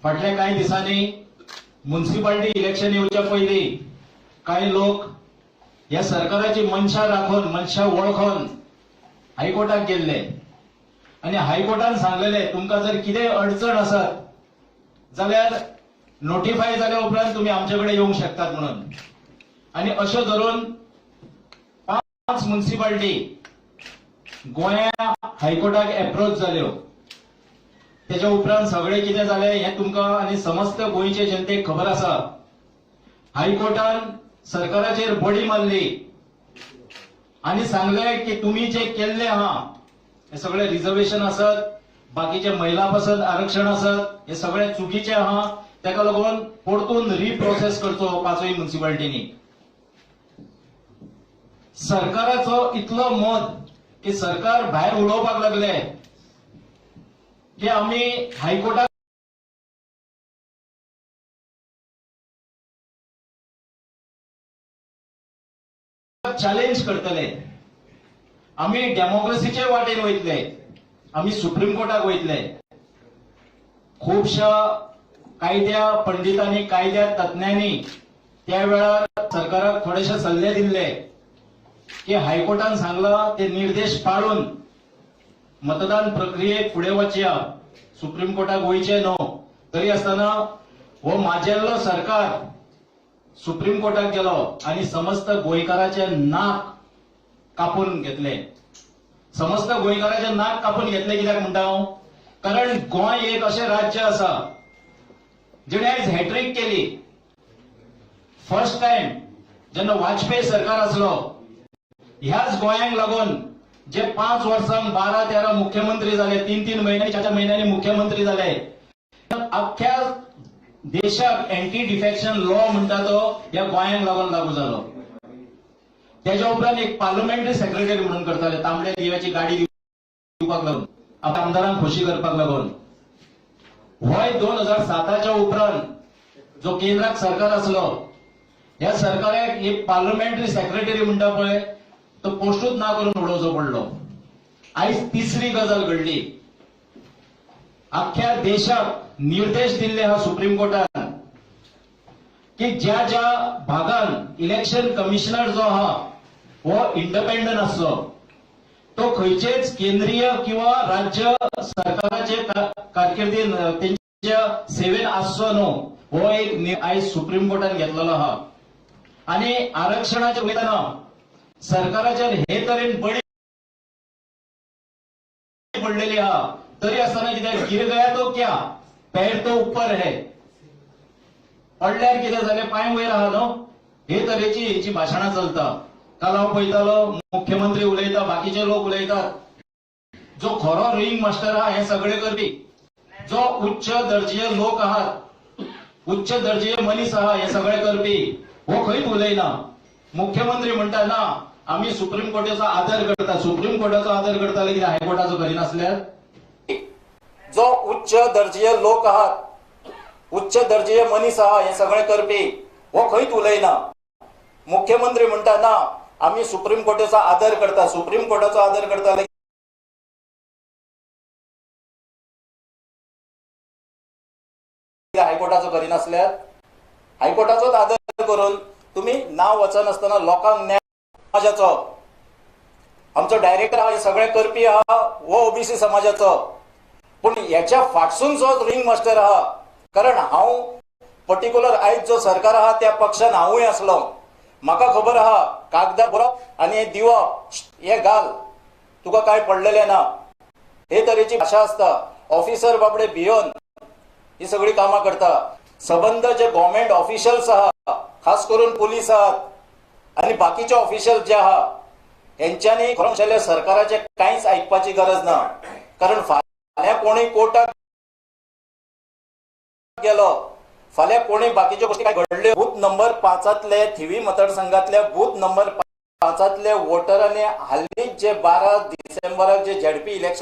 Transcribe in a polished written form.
फाटल्या काही दिसांनी म्युनिसिपालिटी इलेक्शन येवच्या पयलीं काही लोक या सरकाराची मनशा राखून मनशा वळखून हायकोर्टात गेल्ले आणि हायकोर्टान सांगलेले तुमकां जर कितें अडचण आसत जाल्यार नोटिफाय जाल्या उपरांत तुम्ही आमच्याकडे येवंक शकतात म्हणून। आणि अशें धरून 5 म्युनिसिपालिटी गोंया हायकोर्टाक एप्रोच जाल्यो। त्याच्या उपरांत सगळे कितें जालें हें तुमकां आनी समस्त गोंयचे जनतेक खबर आसा। हायकोर्टान सरकाराचेर बडी मारली आणि सांगले की तुम्ही जे केल्ले आहा हे सगळे रिझर्वेशन आसत, बाकीचे महिला पसंत आरक्षण आसत, हे सगळे चुकीचे आहा। ताका लागून परतून रिप्रोसेस करचो 5 म्युनिसिपालिटींनी। सरकाराचो इतलो मत की सरकार भायर उडोवपाक लागले की आम्ही हायकोर्टाक चॅलेंज करतले, आम्ही डेमोक्रेसीचे वाटेन वयतले, आम्ही सुप्रीम कोर्टाक वयतले। खूपशा कायद्या पंडितांनी कायद्या तज्ञांनी त्या वेळार सरकाराक थोडेशे सल्ले दिले की हायकोर्टान सांगला ते निर्देश पाळून मतदान प्रक्रियेक फुडें वचया, सुप्रीम कोर्टाक वयचे न्हू। तरी आसतना हो माजेल्लो सरकार सुप्रीम कोर्टाक गेलो आणि समस्त गोंयकाराचे नाक कापून घेतले। समस्त गोंयकाराचे नाक कापून घेतले कित्याक म्हणटा हांव, कारण गोंय एक अशें राज्य आसा जेणे आयज हॅट्रिक केली। फर्स्ट टाइम जेन्ना वाजपेयी सरकार आसलो ह्याच गोंयांक लागून जे 5 वर्सांक 12-13 मुख्यमंत्री झाले, 3-3 महिन्यांनी 4-4 महिन्यांनी मुख्यमंत्री झाले। अख्ख्या देशात अँटी डिफेक्शन लॉ म्हणटा तो या गोंयांक लागून लागू जालो। त्याच्या उपरांत एक पार्लमेंटरी सेक्रेटरी म्हणून करताले, तांबड्या दिव्याची गाडी दिवपाक लागून, आपल्या आमदारांक खोशी करपाक लागून। होय 2007च्या उपरांत जो केंद्राक सरकार आसलो ह्या सरकाराक एक पार्लमेंटरी सेक्रेटरी म्हणटा पळय तो पोस्टूच ना करून उडोवचो पडलो। आयज तिसरी गजाल घडली, अख्ख्या देशाक निर्देश दिल्ले हा सुप्रीम कोर्टान की ज्या ज्या भागान इलेक्शन कमिशनर जो आहा हो इंडिपेंडंट आसचो, तो खंयचेच केंद्रीय किंवा राज्य सरकाराचे कारकिर्दीन त्यांच्या सेवेन आसचो न्हू, हो एक आयज सुप्रीम कोर्टान घेतलेलो आहा। आणि आरक्षणाच्या उलयतना सरकाराचेर हे तरेन बडी पडलेली आहा, तरी आसतना कितें गिर गया तो क्या पैर तो ऊपर है, पडल्यार कितें जालें पांय वयर आहा न्हू, हे तरेची हेची भाशणां चलता। काल हांव पळयतालो मुख्यमंत्री उलयता, बाकीचे लोक उलयतात, जो खरो रिंग मास्टर आहा हे सगळे करपी, जो उच्च दर्जेचे लोक आहात, उच्च दर्जेचे मनीस आहा हे सगळे करपी, हो खंयच उलयना। मुख्यमंत्री म्हणटा ना आम्ही सुप्रीम कोर्टाचो आदर करता, सुप्रीम कोर्टाचो आदर करता कित्याक हायकोर्टाचो करिनासल्यार। जो उच्च दर्जेचे लोक आहात, उच्च दर्जेचे मनीस आहा हे सगळे करपी, हो खंयच उलयना। मुख्यमंत्री म्हणटा ना आम्ही सुप्रीम कोर्टाचो आदर करता, सुप्रीम कोर्टाचो आदर करता हायकोर्टाचो करिनासल्यार। हायकोर्टाचोच आदर करून तुम्ही नाव वचन असताना लोकांक न्याय समाजाचो, आमचो डायरेक्टर आहा हे सगळे करपी आहा हो ओबीसी समाजाचो, पण याच्या फाटसून जो रिंग मास्टर आहा, कारण हांव पर्टिक्युलर आयज जो सरकार आहा त्या पक्षान हांवूय आसलो, म्हाका खबर आहा कागदार बरोवप आनी हे दिवप हे घाल तुका काय पडलेले ना, हे तरेची भाशा आसता। ऑफिसर बाबडे भियोन ही सगळी कामां करता। संबंध जे गव्हर्नमेंट ऑफिशियल्स आहा, खास करून पोलीस आहात आणि बाकीचे ऑफिशियल जे आहा यांच्यानी खरोखर सरकाराचे कांयच ऐकपाची गरज ना, कारण फाल्यां कोणी कोर्टाक गेलो, फाल्यां कोणी बाकीच्यो गोष्टी काय घडल्यो, बूथ नंबर 5तले थिवी मतदारसंघातल्या बूथ नंबर 5तले वोटरांनी हालींच जे 12 डिसेंबराक जे झेडपी इलेक्शन